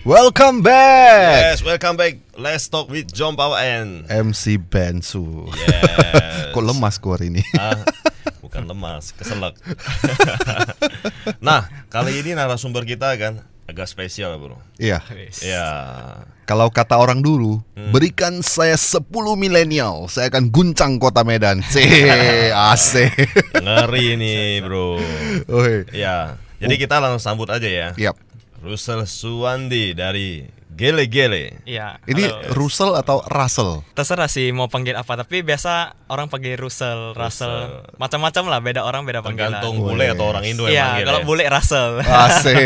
Welcome back. Yes, welcome back. Let's talk with John Pao and MC Bensu. Yes. Kok lemas gua hari ini? Bukan lemas, keselak. Nah, kali ini narasumber kita kan agak spesial, bro. Iya. Ya. Kalau kata orang dulu, berikan saya 10 milenial, saya akan guncang kota Medan. Asik. Ngeri nih, bro. Oi. Ya. Jadi kita langsung sambut aja ya. Yap. Russell Suwandi dari Gele Gele. Iya. Ini Halo. Russell atau Russell? Terserah sih mau panggil apa, tapi biasa orang panggil Russell, Russell, macam-macam lah, beda orang beda panggilan. Tergantung bule atau orang Indo yang Iya, manggil. kalau bule Russell. Asik.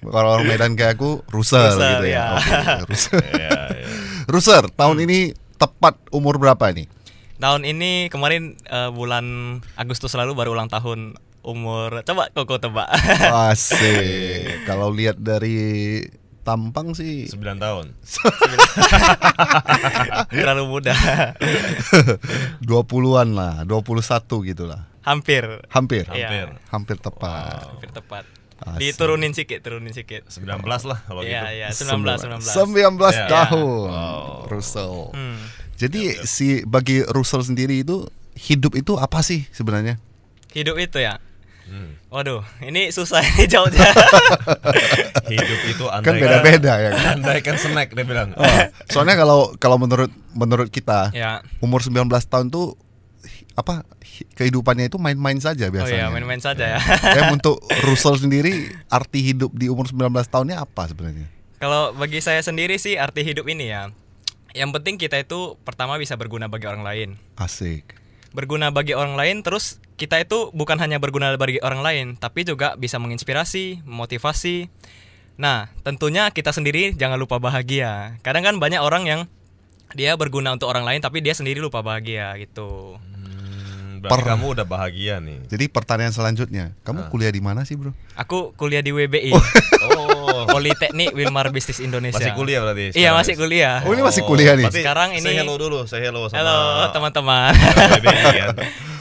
Kalau orang Medan kayak aku, Russell Russell, gitu ya. ya. Oke, Russell. Iya, iya. Russell, tahun ini tepat umur berapa nih? Tahun ini kemarin bulan Agustus lalu baru ulang tahun. Umur, coba koko tebak. Asik. Kalau lihat dari tampang sih 9 tahun. Terlalu muda. 20-an lah, 21 gitu lah. Hampir. Hampir. Iya. Hampir tepat. Hampir tepat. Asik. Diturunin sedikit. 19 lah kalau gitu. Iya, 19. 19 Ya. tahun. Wow. Russell. Hmm. Jadi bagi Russell sendiri itu hidup itu apa sih sebenarnya? Hidup itu ya. Waduh, ini susah ini jawabnya. Hidup itu Kan beda-beda ya kan? Andaikan snack dia bilang. Soalnya kalau menurut kita Ya. umur 19 tahun tuh kehidupannya itu main-main saja Oh biasanya. iya, main-main saja ya. Untuk Russell sendiri arti hidup di umur 19 tahunnya apa sebenarnya? Kalau bagi saya sendiri sih arti hidup ini ya, yang penting kita itu pertama bisa berguna bagi orang lain. Asik. Berguna bagi orang lain, terus kita itu bukan hanya berguna bagi orang lain, tapi juga bisa menginspirasi, memotivasi. Nah, tentunya kita sendiri jangan lupa bahagia. Kadang kan banyak orang yang dia berguna untuk orang lain, tapi dia sendiri lupa bahagia gitu. Berarti kamu udah bahagia nih. Jadi pertanyaan selanjutnya, kamu kuliah di mana sih, Bro? Aku kuliah di WBI, Oh, Politeknik Wilmar Bisnis Indonesia. masih kuliah berarti. Iya, sekarang? masih kuliah. Oh, ini masih kuliah nih. Berarti Sekarang ini- say hello dulu, say hello sama Halo teman-teman. BBI kan.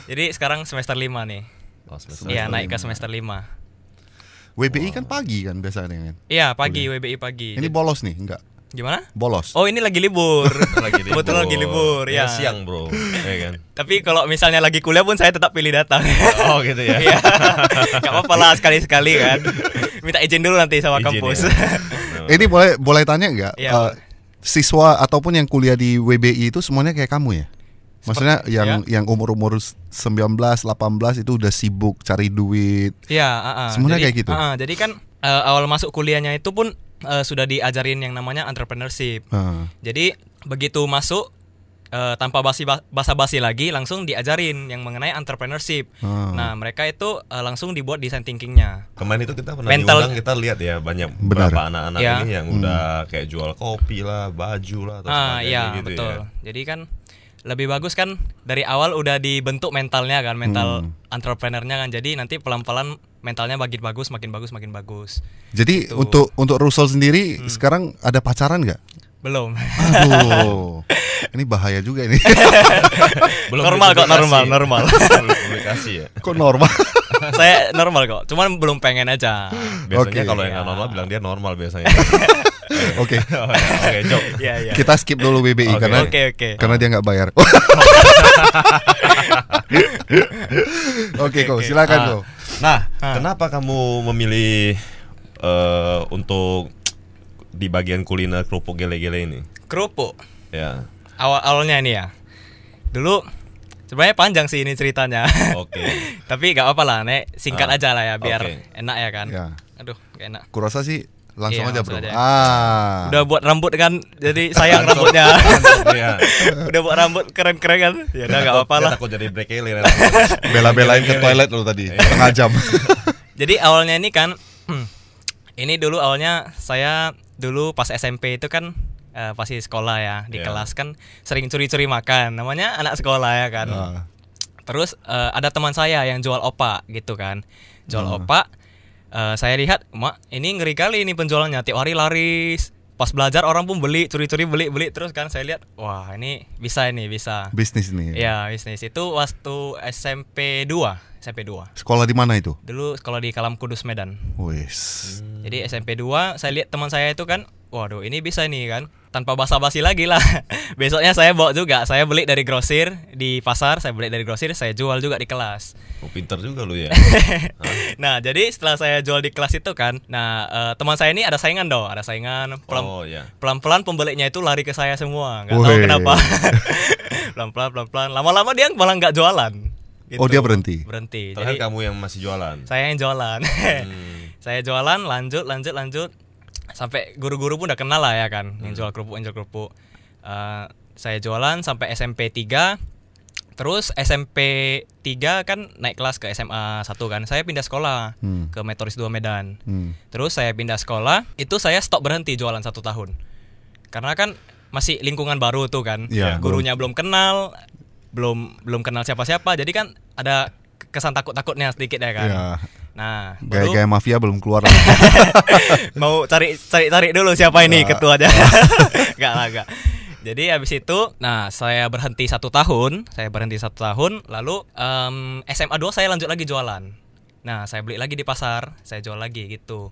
Jadi sekarang semester 5 nih. Oh, semester Iya, lima. naik ke semester 5. WBI kan pagi kan biasanya kan? Iya, pagi WBI pagi. Ini bolos nih, enggak? Gimana? Bolos. Oh, ini lagi libur. Lagi libur. Kebetulan lagi libur, Ya, ya. siang, bro. Ya kan. Tapi kalau misalnya lagi kuliah pun saya tetap pilih datang. Oh, gitu ya. Iya. Gak apa-apa lah sekali-sekali kan. Minta izin dulu nanti sama Izin, kampus. Ini boleh tanya enggak? Iya. Siswa ataupun yang kuliah di WBI itu semuanya kayak kamu ya? Maksudnya Seperti- yang umur-umur 19, 18 itu udah sibuk cari duit. Iya, Semuanya jadi, kayak gitu? Jadi kan awal masuk kuliahnya itu pun sudah diajarin yang namanya entrepreneurship. Jadi begitu masuk tanpa basa-basi lagi langsung diajarin yang mengenai entrepreneurship. Nah, mereka itu langsung dibuat design thinkingnya. Kemarin itu kita pernah Mental- diundang, kita lihat ya banyak Benar. beberapa anak-anak Ya. ini yang udah kayak jual kopi lah, baju lah atau sebagainya Iya, gitu betul. ya. Jadi kan lebih bagus kan dari awal udah dibentuk mentalnya kan, mental entrepreneurnya kan. Jadi nanti pelan-pelan mentalnya makin bagus, makin bagus, makin bagus. Jadi Gitu. untuk Russell sendiri sekarang ada pacaran nggak? Belum. Aduh, ini bahaya juga ini. Normal kok, normal. Belum publikasi ya. Kok normal? Saya normal kok, cuman belum pengen aja. Biasanya Oke. kalau yang nggak normal bilang dia normal biasanya. Oke, Oke, Jok. Iya, iya. kita skip dulu WBI Oke. karena Oke. karena dia nggak bayar. Oke, kok silakan kok. Nah, kenapa kamu memilih untuk di bagian kuliner kerupuk gele-gele ini? Kerupuk. Ya. Awalnya ini ya. Dulu sebenarnya panjang sih ini ceritanya. Oke. Tapi gak apa-apa lah, Nek. Singkat aja lah ya biar Oke. enak ya kan. Ya. Aduh, gak enak. Kurasa sih langsung Iya, aja, langsung Bro. aja. Udah buat rambut kan, jadi sayang rambutnya. Iya. Udah buat rambut keren-keren kan. Ya udah gak apa-apa lah. Takut jadi break alien. Bela-belain ke toilet lo tadi setengah jam. Jadi awalnya ini kan ini dulu awalnya saya dulu pas SMP itu kan pasti sekolah ya, di Iya. kelas kan sering curi-curi makan. Namanya anak sekolah ya kan. Terus ada teman saya yang jual opak gitu kan. Jual opak. Saya lihat, "Mak, ini ngeri kali ini penjualannya, tiap hari laris." pas belajar orang pun beli, curi-curi beli terus kan saya lihat, wah ini bisa. Bisnis nih. Ya, bisnis itu waktu SMP 2. Sekolah di mana itu? Dulu sekolah di Kalam Kudus Medan. Wis. Jadi SMP 2 saya lihat teman saya itu kan, waduh ini bisa nih kan. Tanpa basa-basi lagi lah. Besoknya saya bawa juga, saya beli dari grosir di pasar, saya jual juga di kelas. Oh, pinter juga lu ya. Nah, jadi setelah saya jual di kelas itu kan, teman saya ini ada saingan. Pelan-pelan pembelinya itu lari ke saya semua, nggak tahu kenapa. Pelan-pelan, lama-lama dia malah nggak jualan. Gitu. Oh, dia berhenti. Terakhir kamu yang masih jualan. Saya yang jualan. Saya jualan, lanjut. Sampai guru-guru pun udah kenal lah ya kan, yang jual kerupuk. Saya jualan sampai SMP 3. Terus SMP 3 kan naik kelas ke SMA 1 kan. Saya pindah sekolah ke Metoris 2 Medan. Terus saya pindah sekolah, itu saya stop berhenti jualan 1 tahun. Karena kan masih lingkungan baru tuh kan. Gurunya belum kenal, belum kenal siapa-siapa. Jadi kan ada kesan takut-takutnya sedikit ya kan. Nah, gaya mafia belum keluar. Mau cari dulu siapa ini ketuanya. Enggak. Jadi habis itu, saya berhenti 1 tahun. Lalu SMA 2 saya lanjut lagi jualan. Nah, saya beli lagi di pasar, saya jual lagi gitu.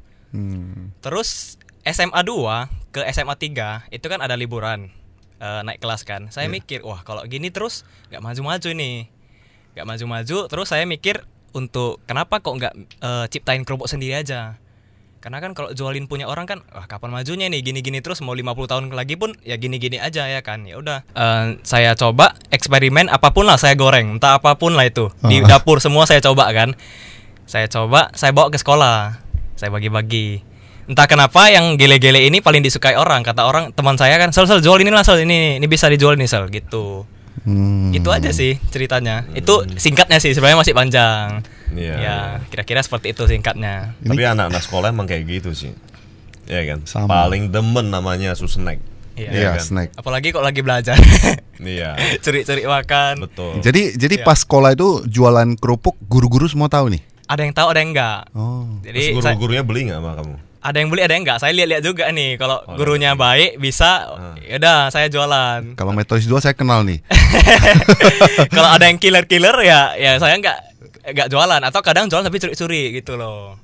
Terus SMA 2 ke SMA 3 itu kan ada liburan, naik kelas kan. Saya mikir, wah kalau gini terus nggak maju-maju nih. Terus saya mikir, untuk kenapa kok nggak ciptain kerupuk sendiri aja? Karena kan kalau jualin punya orang kan, wah kapan majunya nih, gini-gini terus mau 50 tahun lagi pun ya gini-gini aja ya kan. Ya udah, saya coba eksperimen apapun lah, saya goreng, entah apapun lah itu. Di dapur semua saya coba kan. Saya bawa ke sekolah, saya bagi-bagi. Entah kenapa yang gele-gele ini paling disukai orang. Kata orang, teman saya kan, Sel jual ini lah, ini bisa dijual nih Sel gitu. Itu aja sih ceritanya. Itu singkatnya sih, sebenarnya masih panjang. Ya, kira-kira seperti itu singkatnya. Tapi anak-anak sekolah emang kayak gitu sih. Ya kan? Sama. Paling demen namanya snack. Iya, kan? snack. Apalagi kalau lagi belajar. Iya. Curi-curi makan. Betul. Jadi pas sekolah itu jualan kerupuk, guru-guru semua tahu nih. Ada yang tahu, ada yang enggak. Jadi terus guru-gurunya beli nggak sama kamu? Ada yang beli, ada yang enggak. Saya lihat-lihat juga nih. Kalau gurunya baik, bisa, yaudah saya jualan. Kalau Metoris 2 saya kenal nih. Kalau ada yang killer ya saya enggak jualan. Atau kadang jualan tapi curi-curi gitu loh.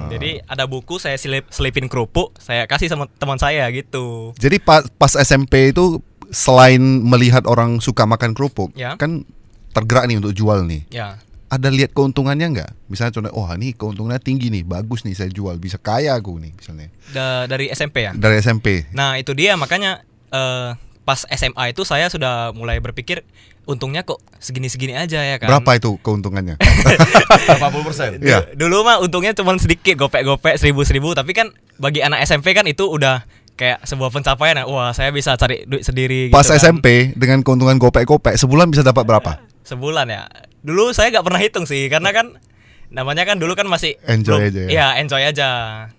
Jadi ada buku, saya selipin kerupuk, saya kasih sama teman saya gitu. Jadi pas SMP itu selain melihat orang suka makan kerupuk, kan tergerak nih untuk jual nih. Ya. Ada lihat keuntungannya nggak? Misalnya contoh, ini keuntungannya tinggi nih, bagus nih saya jual, bisa kaya aku nih misalnya. Dari SMP ya? Dari SMP. Nah itu dia, makanya pas SMA itu saya sudah mulai berpikir, untungnya kok segini-segini aja ya kan. Berapa itu keuntungannya? 80%. Ya. Dulu mah untungnya cuma sedikit, gopek-gopek 1000, tapi kan bagi anak SMP kan itu udah kayak sebuah pencapaian. Wah saya bisa cari duit sendiri. Pas gitu kan. SMP dengan keuntungan gopek-gopek sebulan bisa dapat berapa? Sebulan ya. Dulu saya nggak pernah hitung sih, karena kan namanya kan dulu kan masih enjoy aja ya. Iya, enjoy aja.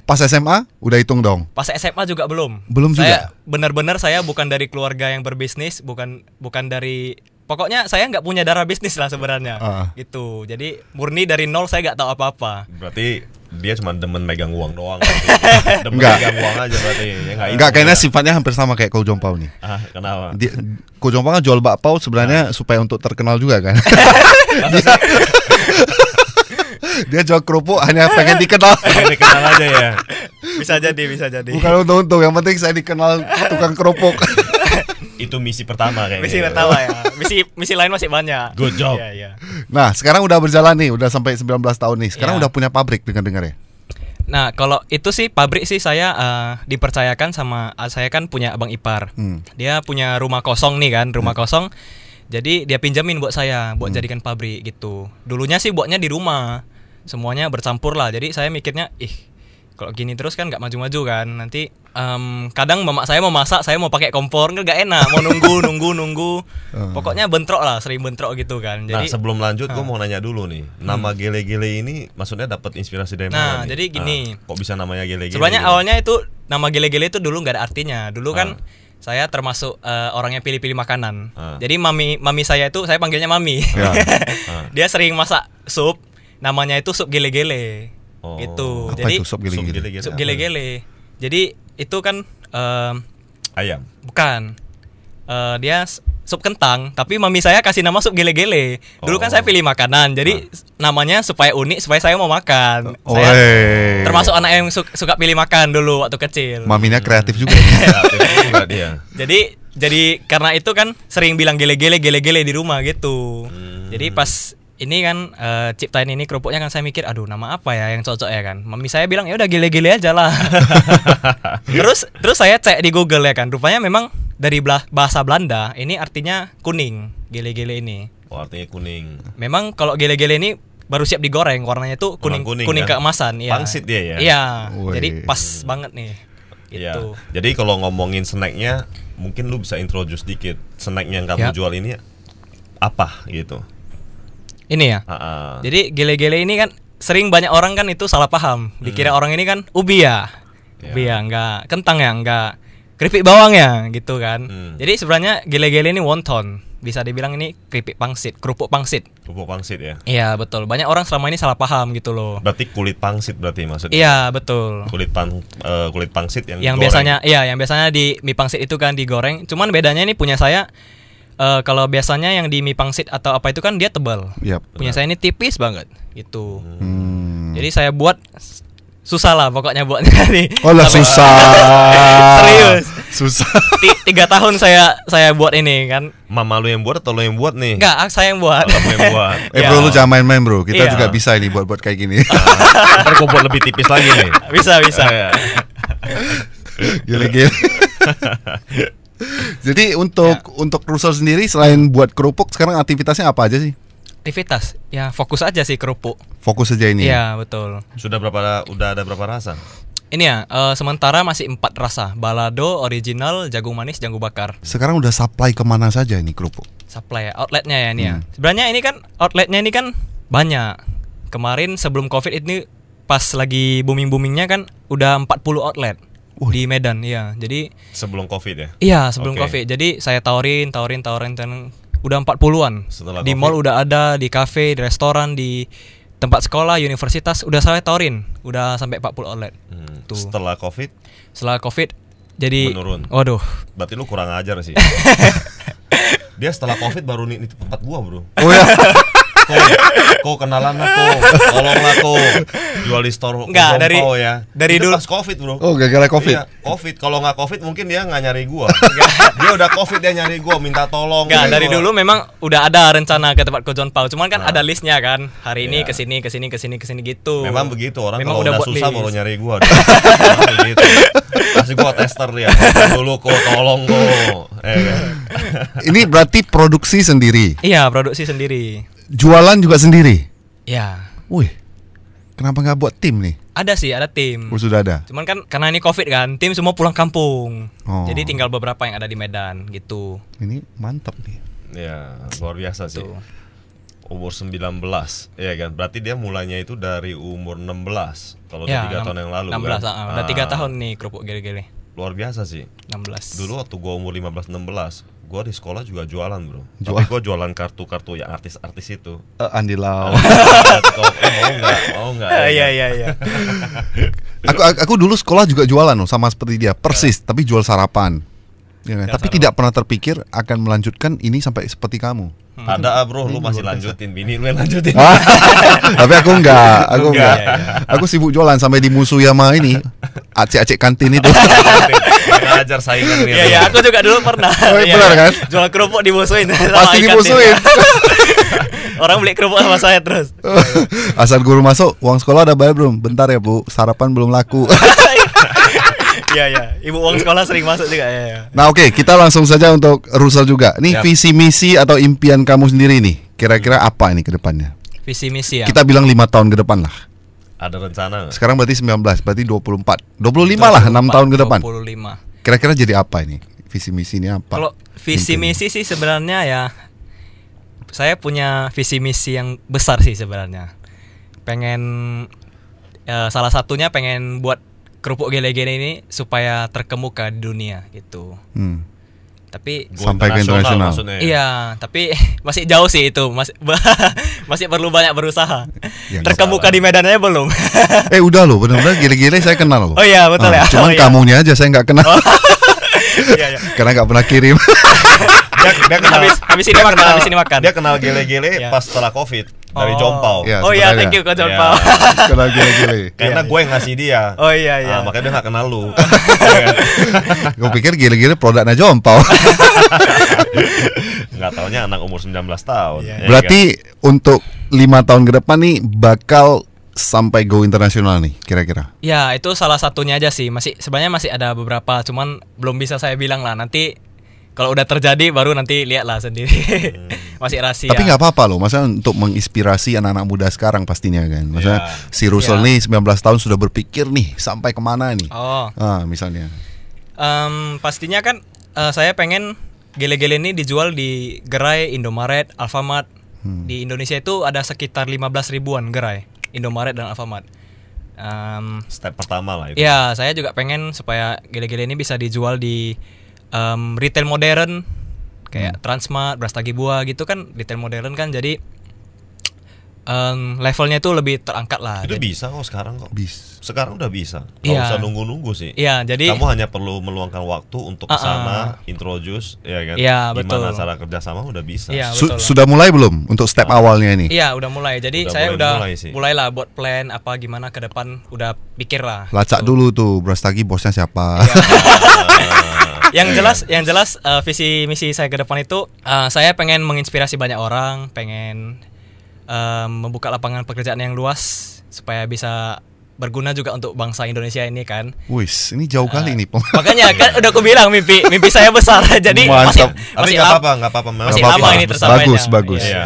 Pas SMA udah hitung dong. Pas SMA juga belum. Belum saya juga. Benar-benar saya bukan dari keluarga yang berbisnis, bukan dari, pokoknya saya nggak punya darah bisnis lah sebenarnya. Gitu. Jadi murni dari nol, saya nggak tahu apa-apa. Berarti dia cuma demen megang uang doang. Demen Enggak. megang uang aja berarti. Enggak, kayaknya sifatnya hampir sama kayak Ko Jompau nih. Kenapa? Ko Jompau kan jual bakpao sebenarnya supaya untuk terkenal juga kan. Dia jual kerupuk hanya pengen dikenal. Pengen dikenal aja ya. Bisa jadi. Bukan untung-untung, yang penting saya dikenal tukang kerupuk. Itu misi pertama kayaknya. Misi pertama ya. Misi lain masih banyak. Good job. Iya. Nah, sekarang udah berjalan nih, udah sampai 19 tahun nih. Sekarang udah punya pabrik dengar-dengar ya. Nah, kalau itu sih pabrik sih saya dipercayakan sama saya kan punya abang ipar. Dia punya rumah kosong nih kan, kosong. Jadi dia pinjamin buat saya buat jadikan pabrik gitu. Dulunya sih buatnya di rumah. Semuanya bercampur lah. Jadi saya mikirnya, kalau gini terus kan nggak maju-maju kan. Nanti kadang mama saya mau masak, saya mau pakai kompor, nggak enak. Mau nunggu. Pokoknya bentrok lah, sering bentrok gitu kan. Jadi, nah sebelum lanjut, gue mau nanya dulu nih. Nama gele-gele ini maksudnya dapat inspirasi dari mana? Nah, jadi gini. Kok bisa namanya gele-gele? Sebenarnya awalnya itu nama gele-gele itu dulu nggak ada artinya. Dulu kan saya termasuk orang yang pilih-pilih makanan. Jadi mami saya itu saya panggilnya mami. Dia sering masak sup. Namanya itu sup gele-gele. Gitu. Apa jadi itu sup gele-gele? Sup gele-gele. Jadi itu kan Ayam. bukan. Dia sup kentang, tapi mami saya kasih nama sup gele-gele. Dulu kan Oh. saya pilih makanan, jadi namanya supaya unik, supaya saya mau makan. Oh, Saya wey. termasuk anak yang suka pilih makan dulu waktu kecil. Maminya kreatif juga. Kreatif juga dia. Jadi karena itu kan sering bilang gele-gele di rumah gitu. Jadi pas ini kan ciptain ini kerupuknya kan saya mikir, aduh nama apa ya yang cocok ya kan. Mami saya bilang ya udah gele-gele aja lah. terus saya cek di Google ya kan. Rupanya memang dari bahasa Belanda ini artinya kuning, gele-gele ini. Oh, artinya kuning. Memang kalau gele-gele ini baru siap digoreng, warnanya tuh kuning Kuning ya? keemasan, iya. Pangsit dia ya? Iya. Wih. Jadi pas banget nih. Iya. Gitu. Jadi kalau ngomongin snacknya, mungkin lu bisa introduce dikit snack yang Ya. kamu jual ini apa gitu. Ini ya. Jadi gele-gele ini kan sering banyak orang kan itu salah paham. Dikira orang ini kan ubi ya. Ya. Ubi ya, enggak. Kentang ya, enggak. Keripik bawang ya, gitu kan. Jadi sebenarnya gele-gele ini wonton. Bisa dibilang ini keripik pangsit, kerupuk pangsit. Kerupuk pangsit ya. Iya, betul. Banyak orang selama ini salah paham gitu loh. Berarti kulit pangsit berarti maksudnya. Iya, betul. Kulit pangsit yang Yang digoreng. biasanya di mie pangsit itu kan digoreng. Cuman bedanya ini punya saya kalau biasanya yang di mie pangsit atau apa itu kan dia tebal. Yap. Punya saya ini tipis banget gitu. Hmm. Jadi saya buat susah lah pokoknya buatnya nih. Oh lah Sampai- susah. Serius. Susah. 3 tahun saya buat ini kan. Mama lu yang buat atau lu yang buat nih? Enggak, saya yang buat. Oh, kamu yang buat. Ya. Bro, lu jangan main-main bro. Kita Iya. juga bisa ini buat kayak gini. Ntar gua buat lebih tipis lagi nih. Bisa. Iya. Gile-gile. Jadi untuk Rusel sendiri selain buat kerupuk sekarang aktivitasnya apa aja sih? Aktivitas ya fokus aja sih kerupuk. Fokus aja ini. Iya, betul. Udah ada berapa rasa? Ini ya sementara masih 4 rasa. Balado, original, jagung manis, jagung bakar. Sekarang udah supply kemana saja ini kerupuk? Supply ya, outletnya ya ini ya. Sebenarnya ini kan outletnya ini kan banyak. Kemarin sebelum Covid ini pas lagi booming-boomingnya kan udah 40 outlet di Medan ya. Jadi Sebelum Covid ya? iya sebelum Oke. Covid. Jadi saya tawarin udah 40-an. Setelah Di Covid? mall udah ada, di kafe, di restoran, di tempat sekolah, universitas udah saya tawarin. Udah sampai 40 outlet. Tuh. Setelah Covid, Setelah Covid jadi Menurun. Waduh. berarti lu kurang ajar sih. Dia setelah Covid baru nih tempat gua, bro. Oh ya. Kok kenalan aku, tolonglah aku jual di store Enggak, Kojompau ya. dari Itu dulu- pas Covid, bro. Oh gara-gara Covid. Iya, Covid. Kalau nggak Covid mungkin dia nggak nyari gua. Dia udah Covid dia nyari gua, minta tolong. Enggak, gitu. dari dulu memang udah ada rencana ke tempat Kojompau. Cuman kan ada listnya kan. Hari ini kesini gitu. Memang begitu orang Memang kalau udah buat susah list. baru nyari gua. Memang begitu. Kasih gua tester dia. Dulu kok tolong kok. Ini berarti produksi sendiri. Iya, produksi sendiri. Jualan juga sendiri. Ya, Wih. Kenapa nggak buat tim nih? ada sih, ada tim. Oh, sudah ada. Cuman kan karena ini Covid kan, tim semua pulang kampung. Oh. Jadi tinggal beberapa yang ada di Medan gitu. Ini mantap nih. Ya, luar biasa sih. Tuh. Umur 19, ya kan? Berarti dia mulainya itu dari umur 16. Kalau Ya, 3 tahun yang lalu 16, kan. udah 3 tahun nih kerupuk gele-gele. Luar biasa sih. 16. Dulu waktu gua umur 15-16, gua di sekolah juga jualan, bro. Jual? Tapi gua jualan kartu-kartu yang artis-artis itu. Andi Lau. Mau nggak? Iya. Aku dulu sekolah juga jualan loh, sama seperti dia, persis, tapi jual sarapan. Ya kan? Tapi tidak pernah terpikir akan melanjutkan ini sampai seperti kamu. Ada bro, lu masih lanjutin, bini lu yang lanjutin. Tapi aku enggak, aku Enggak. enggak. Aku sibuk jualan sampai dimusuhi sama ini, acik-acik kantin itu. Ngajar saingan gitu. Iya, aku juga dulu pernah. Oh, Iya, benar iya. kan? Jual kerupuk dimusuhin. sama Pasti ikan dimusuhin. ini. Orang beli kerupuk sama saya terus. Asal guru masuk, uang sekolah udah bayar belum? Bentar ya bu, sarapan belum laku. Iya. Ibu uang sekolah sering masuk juga ya. Nah oke, kita langsung saja untuk Rusel juga. Ini Siap. visi misi atau impian kamu sendiri nih. Kira-kira apa ini ke depannya? Visi misi ya. Kita bilang 5 tahun ke depan lah. Ada rencana nggak? Sekarang berarti 19, berarti 24. 25 lah, 6 tahun ke depan. 25. Kira-kira jadi apa ini? Visi misi ini apa? Kalau visi Impian. misi sih sebenarnya ya saya punya visi misi yang besar sih sebenarnya. Pengen salah satunya pengen buat kerupuk gele-gele ini supaya terkemuka di dunia gitu. Tapi Go Sampai ke internasional. maksudnya. iya, tapi masih jauh sih itu. Masih perlu banyak berusaha. Ya, nggak Terkemuka di Medan aja belum. Udah loh, benar-benar gile-gile saya kenal loh. Oh iya, betul ya. Cuman Oh, iya. kamunya aja saya nggak kenal. Iya, iya. Karena nggak pernah kirim. Dia kenal Habis ini dia makan, kenal- habis ini makan. Dia kenal gele-gele Iya. pas setelah Covid dari Oh. Jompau. Iya. Oh iya, sebenarnya. thank you Kak John Iya. Paul. Kenal gile-gile. Karena gue yang ngasih dia. Oh iya, iya. Makanya dia gak kenal lu. Gue pikir gile-gile produknya Jompau. Gak taunya anak umur 19 tahun. Iya. Ya Berarti untuk 5 tahun ke depan nih bakal sampai go internasional nih kira-kira. Ya, itu salah satunya aja sih. Sebenarnya masih ada beberapa, cuman belum bisa saya bilang lah. Nanti kalau udah terjadi baru nanti lihatlah sendiri. Masih rahasia. Tapi nggak apa-apa loh, maksudnya untuk menginspirasi anak-anak muda sekarang pastinya kan. Maksudnya Iya. si Russell Iya. nih 19 tahun sudah berpikir nih sampai kemana nih. Oh, Misalnya. pastinya kan saya pengen gele-gele ini dijual di gerai Indomaret, Alfamart. Di Indonesia itu ada sekitar 15 ribuan gerai Indomaret dan Alfamart. Step pertama lah itu. Ya, saya juga pengen supaya gele-gele ini bisa dijual di retail modern kayak Transmart, Brastagi Buah gitu kan, retail modern kan, jadi levelnya itu lebih terangkat lah. Itu Jadi- bisa kok sekarang kok. Bis. Sekarang udah bisa. Gak Iya. usah nunggu-nunggu sih. Iya, jadi Kamu hanya perlu meluangkan waktu untuk kesana, introduce, ya kan? Iya, Gimana betul. cara kerjasama udah bisa. Iya, betul. Sudah mulai belum untuk step awalnya ini? Iya, udah mulai. Jadi Udah saya mulai sih. mulailah buat plan apa gimana ke depan, udah pikir lah. Lacak Gitu. dulu tuh Brastagi bosnya siapa. Yang jelas visi misi saya ke depan itu saya pengen menginspirasi banyak orang, pengen membuka lapangan pekerjaan yang luas supaya bisa berguna juga untuk bangsa Indonesia ini kan. Wis, ini jauh kali nih. Makanya kan udah aku bilang mimpi saya besar. Jadi Mantap. Tapi masih nggak lama. apa-apa, nggak apa-apa. Masih Nggak lama apa-apa. ini tersambainya. Bagus, bagus. Iya.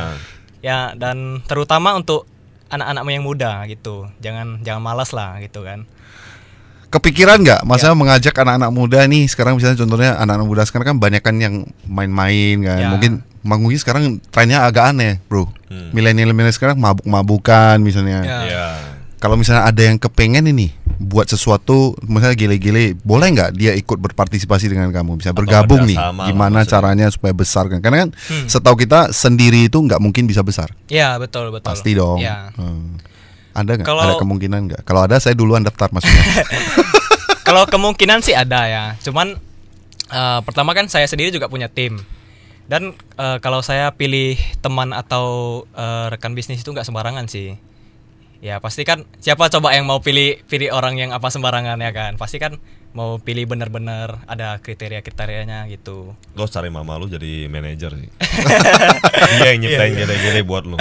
Ya, dan terutama untuk anak-anak yang muda gitu. Jangan malas lah gitu kan. Kepikiran nggak, masalah mengajak anak-anak muda nih sekarang, misalnya contohnya anak-anak muda sekarang kan banyak kan yang main-main kan, Ya. mungkin sekarang trennya agak aneh bro, milenial sekarang mabuk-mabukan misalnya. Ya. Iya. Kalau misalnya ada yang kepengen ini buat sesuatu, misalnya gile-gile, boleh nggak dia ikut berpartisipasi dengan kamu, bisa Atau bergabung nih, kerjasama gimana maksudnya. caranya supaya besar kan? Karena kan setahu kita sendiri itu nggak mungkin bisa besar, Ya, betul. pasti dong. Ya. Ada nggak? Kalau- Ada kemungkinan nggak? Kalau ada saya duluan daftar maksudnya. Kalau kemungkinan sih ada ya. Cuman pertama kan saya sendiri juga punya tim. Dan kalau saya pilih teman atau rekan bisnis itu nggak sembarangan sih. Ya pasti kan siapa coba yang mau pilih orang yang apa sembarangan ya kan. Pasti kan mau pilih benar-benar ada kriteria-kriterianya gitu. Lo cari mama lu jadi manajer sih. Dia yang nyiptain gele-gele buat lu.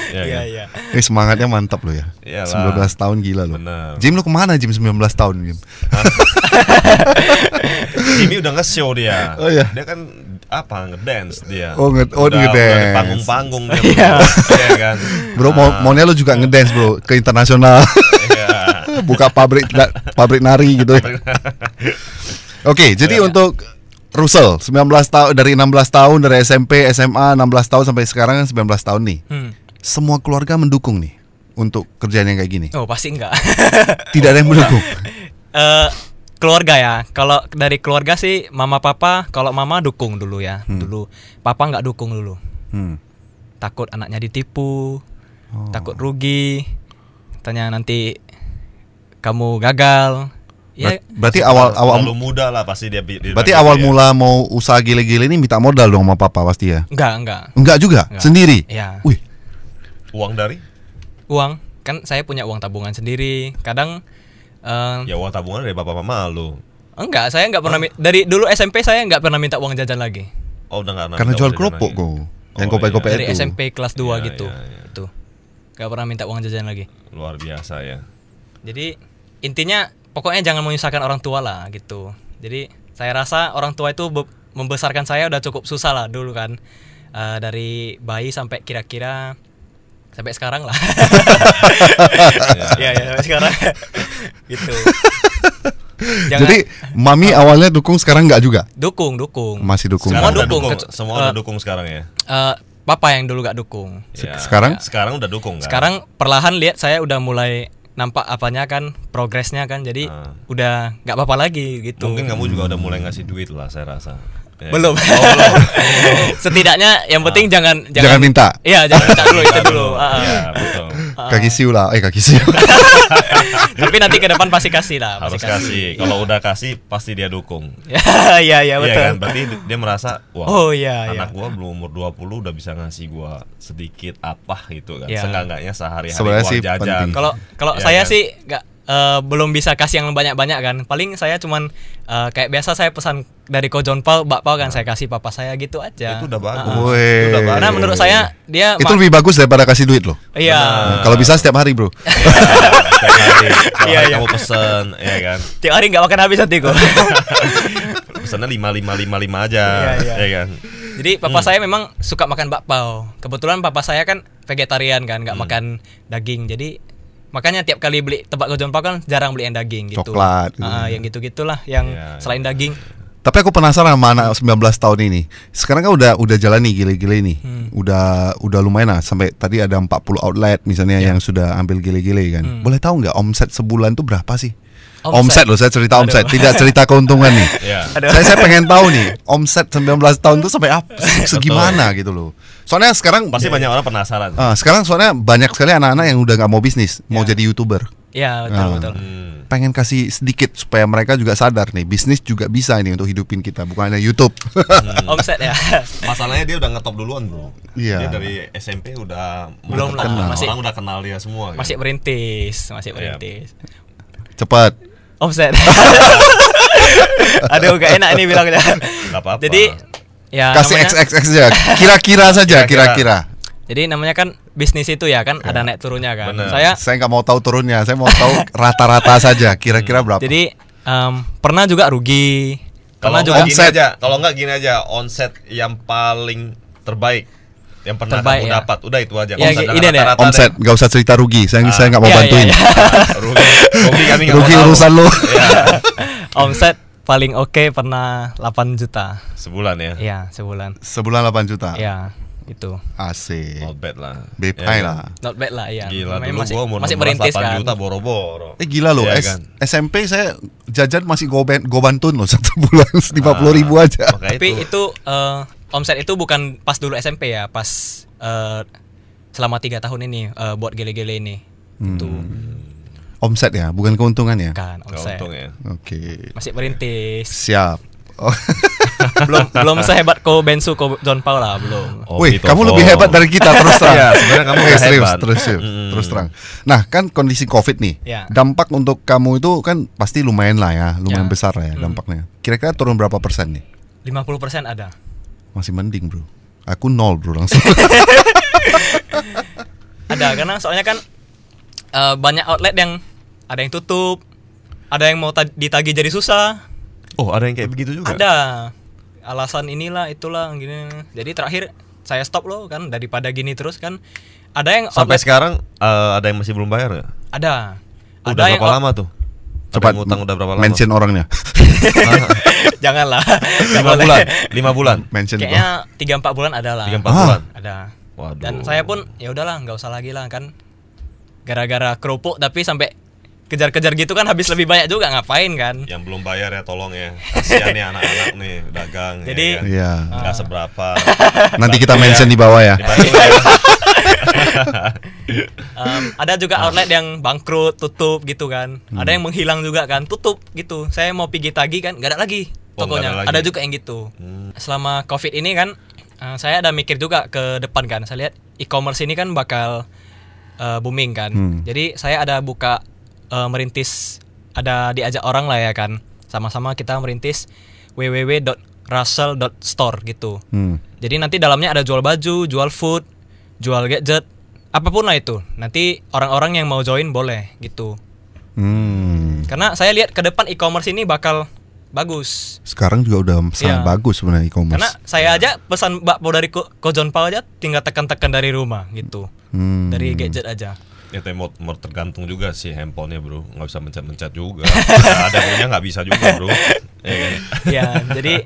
Iya kan? Iya. Ini semangatnya mantap loh ya. Iyalah. 19 tahun gila loh. Bener. Jim lu kemana Jim 19 tahun Jim? Ini udah nge-show dia. Oh, iya. Dia kan ngedance dia. Oh, ngedance. Udah di panggung-panggung dia. Iya kan. Bro maunya lu juga ngedance bro ke internasional. Iya. Buka pabrik nari gitu. Oke, jadi untuk Russell 19 tahun, dari 16 tahun, dari SMP, SMA 16 tahun sampai sekarang kan 19 tahun nih. Semua keluarga mendukung nih untuk kerjaan yang kayak gini. Oh pasti enggak. Tidak ada yang mendukung. Keluarga ya. Kalau dari keluarga sih mama papa. Kalau mama dukung dulu ya. Dulu papa nggak dukung dulu. Takut anaknya ditipu, takut rugi. Katanya nanti kamu gagal. Ya, Berarti awal Terlalu muda lah pasti dia. berarti awal mula mau usaha gile-gile ini minta modal dong sama papa pasti ya. enggak. Enggak juga, Enggak. sendiri. Ya. Wih, Uang dari? Uang kan saya punya uang tabungan sendiri. Kadang Ya uang tabungan dari bapak mama lu. enggak, saya enggak pernah dari dulu SMP saya enggak pernah minta uang jajan lagi. Oh udah nggak. karena nggak jual udah keropok lagi. kok. Yang Oh, kopek-kopek Dari itu. SMP kelas 2 Iya, gitu. iya. Itu. Enggak pernah minta uang jajan lagi. Luar biasa ya. Jadi intinya pokoknya jangan menyusahkan orang tua lah gitu. Jadi saya rasa orang tua itu membesarkan saya udah cukup susah lah dulu kan. Dari bayi sampai kira-kira sampai sekarang lah. Iya sampai sekarang. Gitu. Jadi mami awalnya dukung, sekarang enggak juga. dukung. Masih dukung. Semua Sekarang udah dukung. Semua udah dukung sekarang ya. Papa yang dulu gak dukung. Ya. Sekarang? Sekarang udah dukung kan. Sekarang perlahan lihat saya udah mulai nampak apanya kan, progresnya kan. Jadi udah nggak apa-apa lagi gitu. Mungkin kamu juga udah mulai ngasih duit lah saya rasa. Ya. Belum. Belum. Setidaknya yang penting jangan Jangan minta. Iya, jangan minta dulu itu dulu. Iya, betul. Kaki siu lah, kaki siu. Tapi nanti ke depan pasti kasih lah. Harus pasti kasih. Kalau udah kasih pasti dia dukung. Iya Iya betul. kan? Berarti dia merasa wah, Oh iya. anak gua belum umur 20 udah bisa ngasih gua sedikit apa gitu kan. Iya. Seenggaknya sehari-hari Sebenarnya uang sih jajan. penting. Kalau Iya saya kan? sih nggak belum bisa kasih yang banyak-banyak kan. Paling saya cuman kayak biasa saya pesan dari Ko John Paul, bakpao kan saya kasih papa saya gitu aja. Itu udah bagus. Weh. Itu udah bagus. Karena menurut saya dia Itu lebih bagus daripada kasih duit loh. iya. Nah, kalau bisa setiap hari bro. Setiap hari. Kalau Iya, hari iya. kamu pesen, ya kan. Tiap hari nggak makan habis nanti kok. Pesannya 5 aja, Iya. ya kan. Jadi papa saya memang suka makan bakpao. Kebetulan papa saya kan vegetarian kan, nggak makan daging. Jadi makanya tiap kali beli tempat Ko John Paul kan jarang beli yang daging gitu. Coklat. Yang gitu-gitulah yang Iya, selain daging. Tapi aku penasaran sama anak 19 tahun ini. Sekarang kan udah jalan nih gile-gile nih. Udah lumayan lah, sampai tadi ada 40 outlet misalnya yang sudah ambil gile-gile kan. Boleh tahu nggak omset sebulan tuh berapa sih? Omset loh, saya cerita omset, tidak cerita keuntungan nih. Iya. Saya pengen tahu nih, omset 19 tahun tuh sampai apa? Segimana gitu loh. Soalnya sekarang Pasti banyak orang penasaran. sekarang soalnya banyak sekali anak-anak yang udah nggak mau bisnis, mau jadi YouTuber. Iya betul. Pengen kasih sedikit supaya mereka juga sadar nih, bisnis juga bisa ini untuk hidupin kita, bukan hanya YouTube. Omset ya. Masalahnya dia udah ngetop duluan, bro. Iya. Dia dari SMP udah Belum lah, kenal. masih- Orang udah kenal dia semua. kan. Masih merintis. Cepat. Omset. Aduh gak enak nih bilangnya. Nggak apa-apa. Jadi ya Kasih namanya, XXX aja, kira-kira saja, kira-kira. jadi namanya kan bisnis itu ya kan ada naik turunnya kan. Bener. Saya Saya nggak mau tahu turunnya, saya mau tahu rata-rata saja, kira-kira berapa. jadi pernah juga rugi. Kalau Pernah nggak juga gini omset. aja, kalau nggak gini aja, omset yang paling terbaik yang pernah Terbaik, kamu ya. dapat, udah itu aja. Ya, Omset, jangan ini deh. rata-rata Omset, nggak usah cerita rugi, saya nggak mau Iya, bantuin. iya, iya. deh. Rugi kami nggak Rugi mau tahu. urusan lo. Iya. Omset paling oke pernah 8 juta. Sebulan ya. Iya, sebulan. Sebulan 8 juta. Iya, itu. Asik. Not bad lah. Bepai Ya, lah. Not bad lah ya. Gila, Namanya dulu gua umur masih 16, merintis 8 kan. juta boro-boro. Gila loh, Iya kan? SMP saya jajan masih gobantun loh satu bulan 50.000 aja. Makanya Tapi itu omset itu bukan pas dulu SMP ya, pas selama 3 tahun ini buat gele-gele ini. Itu Omset ya, bukan keuntungan ya. kan nggak omset. untung ya. Oke. Masih merintis. Siap. Oh. belum sehebat Ko Bensu, Ko John Paul lah, belum. Oh, Wih, gitu, kamu Fo. lebih hebat dari kita terus terang. Iya, sebenarnya kamu udah serius, hebat. terus terang. Nah, kan kondisi Covid nih. Ya. Dampak untuk kamu itu kan pasti lumayan lah ya, lumayan Ya. besar lah ya dampaknya. Kira-kira turun berapa persen nih? 50% ada. Masih mending, Bro. Aku 0, Bro, langsung. Ada karena soalnya kan banyak outlet yang ada yang tutup, ada yang mau ditagih jadi susah. Oh, ada yang kayak begitu juga. Ada alasan inilah itulah gini. Jadi terakhir saya stop loh kan, daripada gini terus kan. Ada yang Sampai outlet- sekarang ada yang masih belum bayar nggak? ada. Udah yang berapa lama tuh? Cepat Ada yang ngutang udah berapa lama? mention orangnya. Janganlah. Nggak 5 boleh. bulan. 5 bulan. Mention kok. Kayaknya 3-4 bulan ada lah. 3-4 bulan. Ada. Waduh. Dan saya pun ya udahlah nggak usah lagi lah kan. Gara-gara kerupuk tapi sampai kejar-kejar gitu kan habis lebih banyak juga, ngapain kan. Yang belum bayar ya tolong ya. Kasihan nih anak-anak nih dagang. Jadi- ya kan? Iya. Nggak seberapa. Nanti kita Bantu mention ya. di bawah ya. Dibantu ya. Ada juga outlet yang bangkrut, tutup gitu kan. Ada yang menghilang juga kan, tutup gitu. Saya mau pergi tagih kan, nggak ada lagi Oh, nggak tokonya. ada lagi. Ada juga yang gitu. Selama Covid ini kan, saya ada mikir juga ke depan kan. Saya lihat e-commerce ini kan bakal booming kan. Jadi saya ada buka merintis, ada diajak orang lah ya kan. Sama-sama kita merintis www.russell.store gitu. Jadi nanti dalamnya ada jual baju, jual food, jual gadget, apapun lah itu. Nanti orang-orang yang mau join boleh gitu. Karena saya lihat ke depan e-commerce ini bakal bagus. Sekarang juga udah sangat Iya. bagus sebenarnya e-commerce. Karena saya aja pesan bakpao dari Ko John Paul aja tinggal tekan-tekan dari rumah gitu. Dari gadget aja. Ya tapi mau tergantung juga sih handphonenya bro. Nggak bisa mencet-mencet juga. Nggak ada punya nggak bisa juga bro. Ya kan? Ya, jadi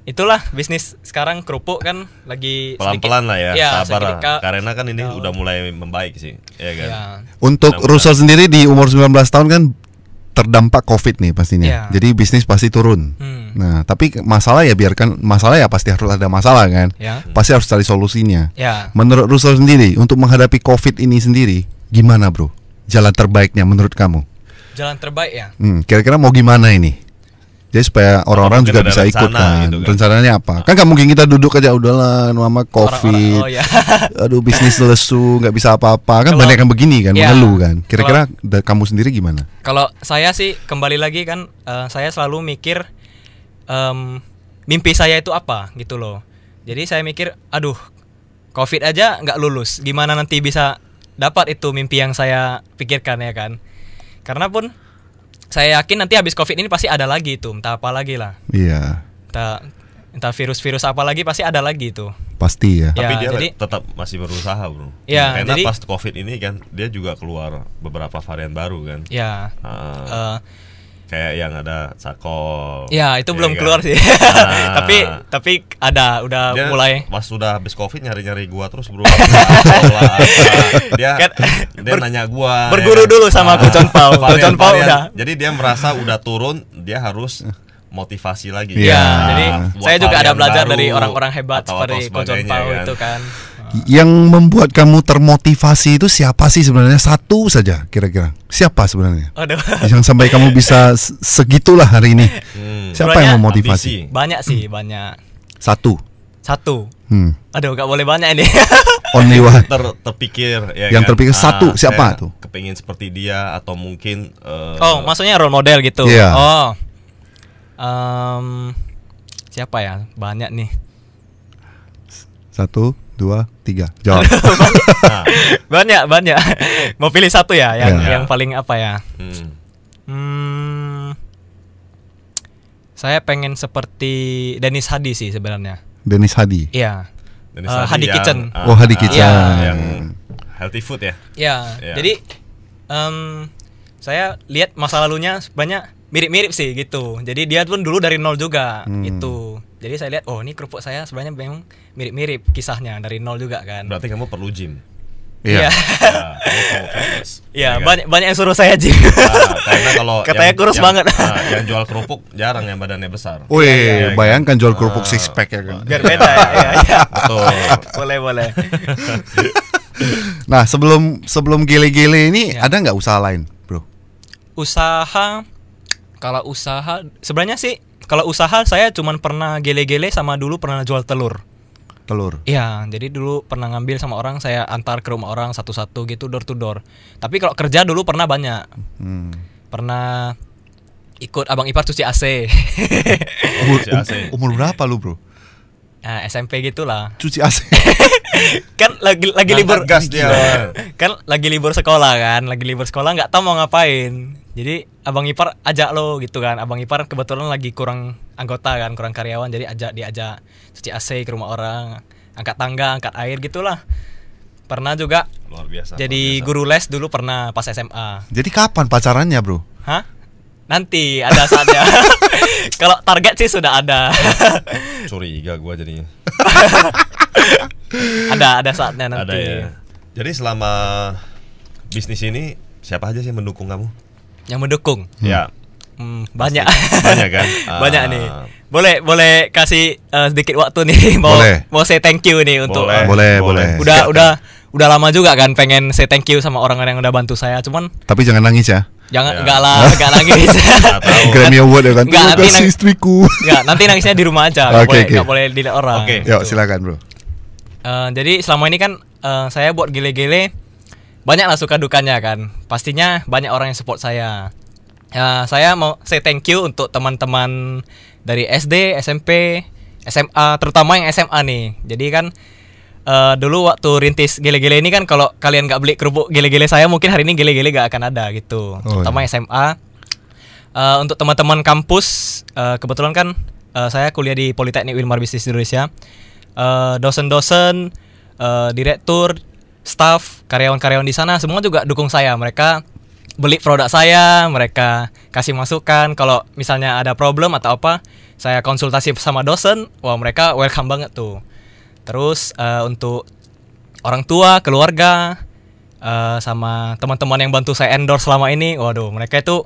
itulah bisnis sekarang kerupuk kan lagi Pelan-pelan lah ya, sabar lah. sedikit Karena kan ini udah mulai membaik sih, ya kan. ya. Untuk Mudah-mudahan. Russell sendiri di umur 19 tahun kan terdampak Covid nih pastinya. Iya. Jadi bisnis pasti turun. Nah, tapi masalah ya biarkan masalah ya pasti harus ada masalah kan. Ya. Pasti harus cari solusinya. Ya. Menurut Russell sendiri untuk menghadapi Covid ini sendiri, gimana bro? Jalan terbaiknya menurut kamu? Jalan terbaik ya. Kira-kira mau gimana ini? Jadi supaya orang-orang juga bisa ikut kan. Gitu kan. Rencananya apa? Kan nggak mungkin kita duduk aja udahlah nama COVID. Ya. Aduh bisnis lesu, nggak bisa apa-apa. Kan banyak yang begini kan, ya, mengeluh kan. Kira-kira kamu sendiri gimana? Kalau saya sih kembali lagi kan, saya selalu mikir mimpi saya itu apa gitu loh. Jadi saya mikir, aduh COVID aja nggak lulus, gimana nanti bisa dapat itu mimpi yang saya pikirkan ya kan. Karena pun saya yakin nanti habis COVID ini pasti ada lagi itu, entah apa lagi lah. Iya. Entah virus-virus apa lagi pasti ada lagi itu. Pasti ya. Tapi Ya, dia jadi tetap masih berusaha bro. Ya, Karena jadi pas COVID ini kan dia juga keluar beberapa varian baru kan. ya. Kayak yang ada Sakol. Ya itu belum kan? keluar sih. tapi ada udah Dia mulai. pas sudah habis COVID nyari-nyari gua terus bro. dia nanya gua. Berguru dulu sama Coach Pau. Coach Pau udah. Jadi dia merasa udah turun, dia harus motivasi lagi. Iya, Ya, jadi buat saya juga ada varian belajar baru dari orang-orang hebat atau seperti Coach sebagainya, Pau kan. itu kan. Yang membuat kamu termotivasi itu siapa sih sebenarnya? Satu saja kira-kira. Siapa sebenarnya? Aduh. Yang sampai kamu bisa segitulah hari ini. Siapa Sebenarnya yang memotivasi? ambisi. Banyak sih, banyak. Satu. Aduh, gak boleh banyak ini. Only one. Terpikir ya Yang kan? terpikir satu, siapa saya tuh? Kepingin seperti dia atau mungkin Oh, maksudnya role model gitu. Iya. Oh. Siapa ya? Banyak nih. 1, 2, 3. Jawab. Banyak. Mau pilih satu ya yang Iya. yang paling apa ya? Saya pengen seperti Dennis Hadi sih sebenarnya. Dennis Hadi. Iya. Dennis Hadi yang, Kitchen. Oh, Hadi Kitchen. Yang healthy food ya. Ya, Iya. jadi saya lihat masa lalunya banyak mirip-mirip sih gitu. Jadi dia pun dulu dari nol juga itu. Jadi saya lihat, oh ini kerupuk saya sebenarnya memang mirip-mirip kisahnya dari nol juga kan. Berarti kamu perlu gym. Iya. Iya. Kamu perlu fitness. Iya, kan? banyak yang suruh saya gym. Karena kalau Katanya kurus banget. Yang jual kerupuk jarang yang badannya besar. Wih, Iya, bayangkan jual kerupuk six pack ya kan. Biar beda ya. Iya. Betul. Boleh. Nah, sebelum gele-gele ini ada nggak usaha lain, bro? Kalau usaha sebenarnya sih kalau usaha saya cuman pernah gele-gele sama dulu pernah jual telur. Telur. Iya, jadi dulu pernah ngambil sama orang, saya antar ke rumah orang satu-satu gitu, door to door. Tapi kalau kerja dulu pernah banyak. Pernah ikut abang ipar cuci AC. Cuci AC. Umur berapa lu, bro? Nah, SMP gitulah. Cuci AC. Kan lagi libur gas dia. kan lagi libur sekolah nggak tahu mau ngapain. Jadi abang ipar ajak lo gitu kan. Abang ipar kebetulan lagi kurang anggota kan, kurang karyawan, jadi diajak cuci AC ke rumah orang, angkat tangga, angkat air gitulah. Pernah juga Luar biasa. jadi guru les dulu pernah pas SMA. Jadi kapan pacarannya, bro? Hah? Nanti ada saatnya. Kalau target sih sudah ada. Curiga gua jadinya. ada saatnya nanti. Ada ya. Jadi selama bisnis ini siapa aja sih yang mendukung kamu? Yang mendukung. Ya. Banyak. Banyak kan? Banyak nih. Boleh kasih sedikit waktu nih mau say thank you nih untuk Boleh. udah lama juga kan pengen say thank you sama orang-orang yang udah bantu saya, cuman Tapi jangan nangis ya. jangan Ya. enggak nangis. Grammy Award ya kan. Enggak, Terima nanti kasih istriku. Enggak, nanti nangisnya di rumah aja. Oke. Enggak boleh dilihat orang. Oke. Yuk, silakan, bro. Jadi selama ini kan saya buat gele-gele banyak lah suka dukanya kan. Pastinya banyak orang yang support saya. Saya mau say thank you untuk teman-teman dari SD, SMP, SMA, terutama yang SMA nih. Jadi kan dulu waktu rintis gele-gele ini kan kalau kalian nggak beli kerupuk gele-gele saya mungkin hari ini gele-gele nggak akan ada gitu. Terutama SMA. Untuk teman-teman kampus kebetulan kan saya kuliah di Politeknik Wilmar Bisnis Indonesia. Dosen-dosen, direktur, staff, karyawan-karyawan di sana semua juga dukung saya. Mereka beli produk saya, mereka kasih masukan. Kalau misalnya ada problem atau apa, saya konsultasi sama dosen. Wah, mereka welcome banget tuh. Terus untuk orang tua, keluarga, sama teman-teman yang bantu saya endorse selama ini, waduh, mereka itu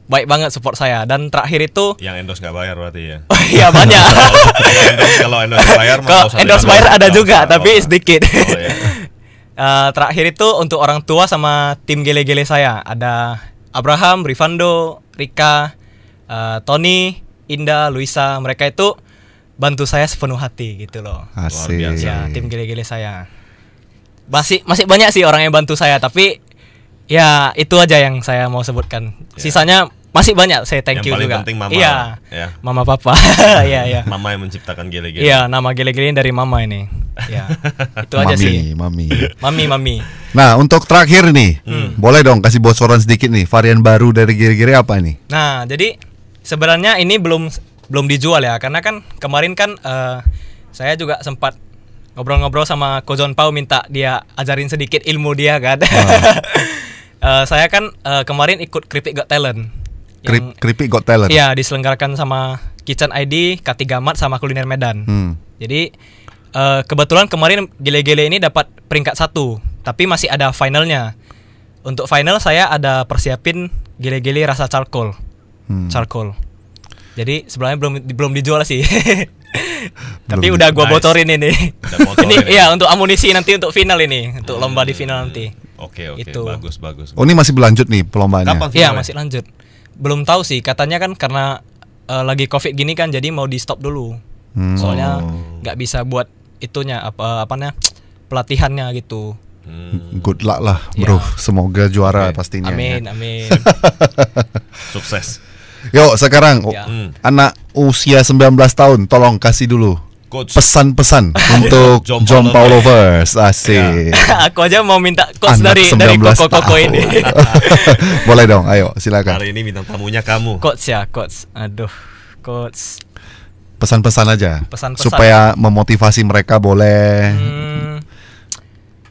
baik banget support saya. Dan terakhir itu yang endorse nggak bayar berarti ya. oh iya banyak. Kalau endorse bayar Kalau endorse bayar ada juga, tapi sedikit. Oh, iya. Terakhir itu untuk orang tua sama tim gele-gele saya. Ada Abraham, Rivando, Rika, Tony, Indah, Luisa. Mereka itu bantu saya sepenuh hati gitu loh. Asik. Ya, tim gele-gele saya. Masih banyak sih orang yang bantu saya, tapi ya itu aja yang saya mau sebutkan. Sisanya masih banyak, saya thank you Yang paling juga. penting mama. Iya. Ya. Mama papa. Iya. Mama yang menciptakan gele-gele. Iya, nama gele-gele dari mama ini. Ya. Itu aja sih. Mami. Mami. Nah, untuk terakhir nih, boleh dong kasih bocoran sedikit nih, varian baru dari gele-gele apa nih? Nah, jadi sebenarnya ini belum dijual ya, karena kan kemarin kan saya juga sempat ngobrol-ngobrol sama Ko John Pao, minta dia ajarin sedikit ilmu dia kan. Saya kan kemarin ikut Kripik Got Talent. Kripik Got Talent. Iya, diselenggarakan sama Kitchen ID, K3 Mat sama Kuliner Medan. Jadi kebetulan kemarin gele-gele ini dapat peringkat 1, tapi masih ada finalnya. Untuk final saya ada persiapin gele-gele rasa charcoal. Charcoal. Jadi sebenarnya belum dijual sih. Tapi udah gua bocorin ini. Ini iya untuk amunisi nanti untuk final ini, untuk lomba di final nanti. Oke, Itu. bagus. Oh, ini masih berlanjut nih perlombaannya. Kapan Iya, finalnya? masih lanjut. Belum tahu sih, katanya kan karena lagi Covid gini kan, jadi mau di stop dulu. Soalnya nggak bisa buat itunya apanya pelatihannya gitu. Good luck lah, bro. Ya. Semoga juara pastinya. Amin, ya. amin. Sukses. Yuk, sekarang Ya. anak usia 19 tahun, tolong kasih dulu Coach. pesan-pesan untuk John John Paul Paul Lovers. Asik. Aku aja mau minta coach Anak dari 19 Koko tahun. ini. Boleh dong, ayo silakan. Hari ini bintang tamunya kamu. Coach ya, coach. Aduh, coach. Pesan-pesan aja. Pesan-pesan. Supaya memotivasi mereka boleh.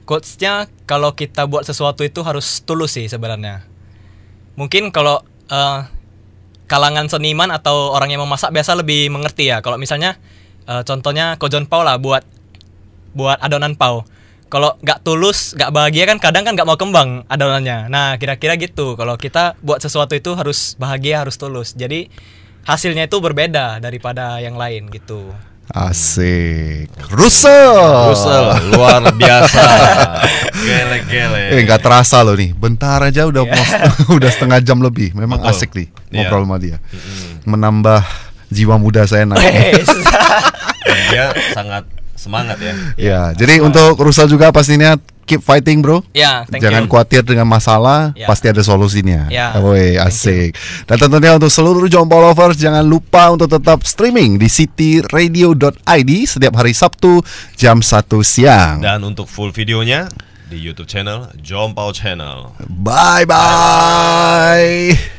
Coachnya kalau kita buat sesuatu itu harus tulus sih sebenarnya. Mungkin kalau kalangan seniman atau orang yang memasak biasa lebih mengerti ya. Kalau misalnya contohnya Ko John Pao lah buat adonan pao. Kalau nggak tulus, nggak bahagia kan kadang kan nggak mau kembang adonannya. Nah kira-kira gitu. Kalau kita buat sesuatu itu harus bahagia, harus tulus. Jadi hasilnya itu berbeda daripada yang lain gitu. Asik. Russell. luar biasa. Gele-gele. Nggak terasa loh nih. Bentar aja udah udah setengah jam lebih. Memang Betul. asik nih Iya. ngobrol sama dia. Menambah jiwa muda saya naik. Dan dia sangat semangat ya. Ya, jadi untuk Russell juga pastinya keep fighting, bro. Ya, thank Jangan you. khawatir dengan masalah, Ya. pasti ada solusinya. Ya, Woi, asik. Dan tentunya untuk seluruh John Paul Lovers, jangan lupa untuk tetap streaming di cityradio.id setiap hari Sabtu jam 1 siang. Dan untuk full videonya di YouTube channel John Paul Channel. Bye bye.